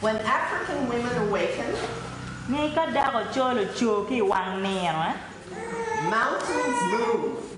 When African women awaken, mountains move.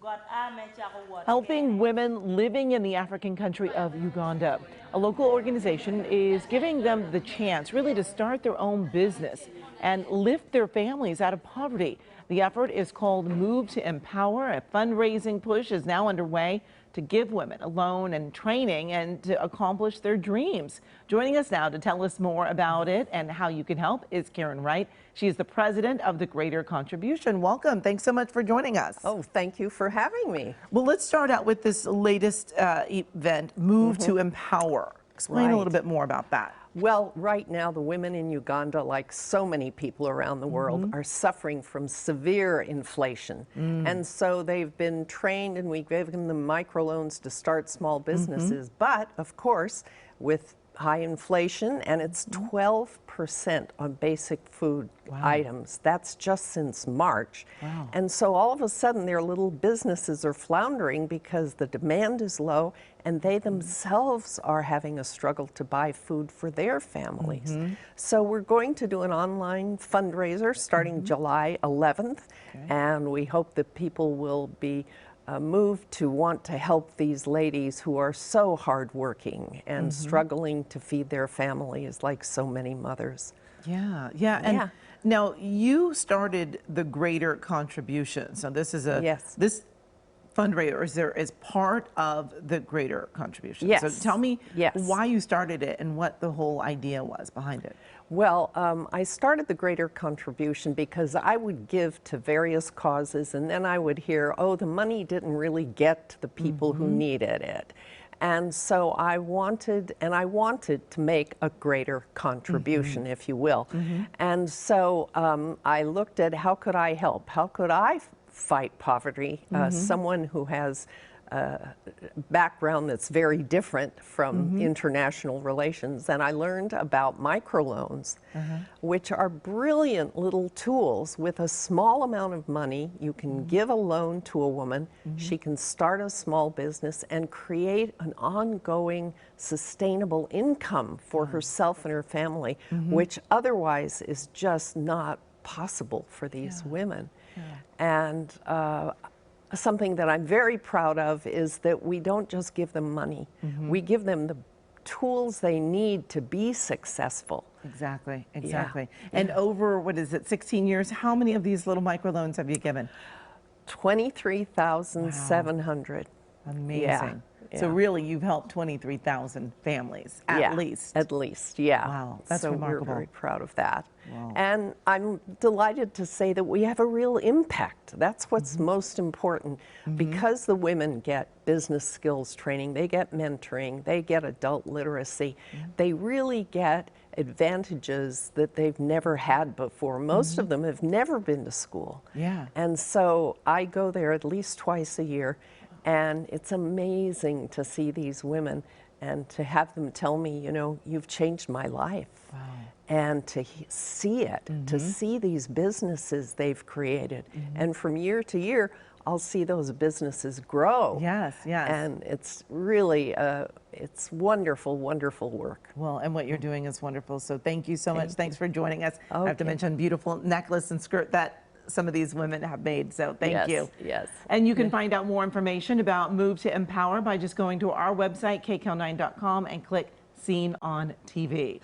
Helping women living in the African country of Uganda. A local organization is giving them the chance really to start their own business and lift their families out of poverty. The effort is called Move to Empower. A fundraising push is now underway to give women a loan and training and to accomplish their dreams. Joining us now to tell us more about it and how you can help is Karen Wright. She is the president of the Greater Contribution. Welcome. Thanks so much for joining us. Oh, thank you for having me. Well, let's start out with this latest event, Move to Empower. Explain a little bit more about that. Well, right now, the women in Uganda, like so many people around the world, are suffering from severe inflation. And so they've been trained, and we gave them the microloans to start small businesses. But, of course, with high inflation, and it's 12% on basic food items. That's just since March. And so all of a sudden their little businesses are floundering because the demand is low and they themselves are having a struggle to buy food for their families. So we're going to do an online fundraiser starting July 11th, and we hope that people will be moved to want to help these ladies who are so hardworking and struggling to feed their families like so many mothers. And now you started the Greater Contribution. So this is this fundraiser is part of the Greater Contribution. So tell me why you started it and what the whole idea was behind it. Well, I started the Greater Contribution because I would give to various causes, and then I would hear, oh, the money didn't really get to the people who needed it. And so I wanted to make a greater contribution, if you will. And so I looked at how could I help? How could I fight poverty? Someone who has a background that's very different from international relations, and I learned about microloans, which are brilliant little tools. With a small amount of money, you can give a loan to a woman. She can start a small business and create an ongoing, sustainable income for herself and her family, which otherwise is just not possible for these women. And something that I'm very proud of is that we don't just give them money. We give them the tools they need to be successful. Exactly. And over, what is it, 16 years, how many of these little microloans have you given? 23,700. Amazing. So really, you've helped 23,000 families, at least. At least, Wow, that's remarkable. We're very proud of that. Wow. And I'm delighted to say that we have a real impact. That's what's most important. Because the women get business skills training, they get mentoring, they get adult literacy, they really get advantages that they've never had before. Most of them have never been to school. And so I go there at least twice a year. And it's amazing to see these women and to have them tell me, you know, you've changed my life. And to see it, to see these businesses they've created. And from year to year, I'll see those businesses grow. And it's really, it's wonderful, wonderful work. Well, and what you're doing is wonderful. So thank you so much. Thanks for joining us. I have to mention beautiful necklace and skirt that some of these women have made, so thank you. And you can find out more information about Move to Empower by just going to our website, KCAL9.com, and click Seen on TV.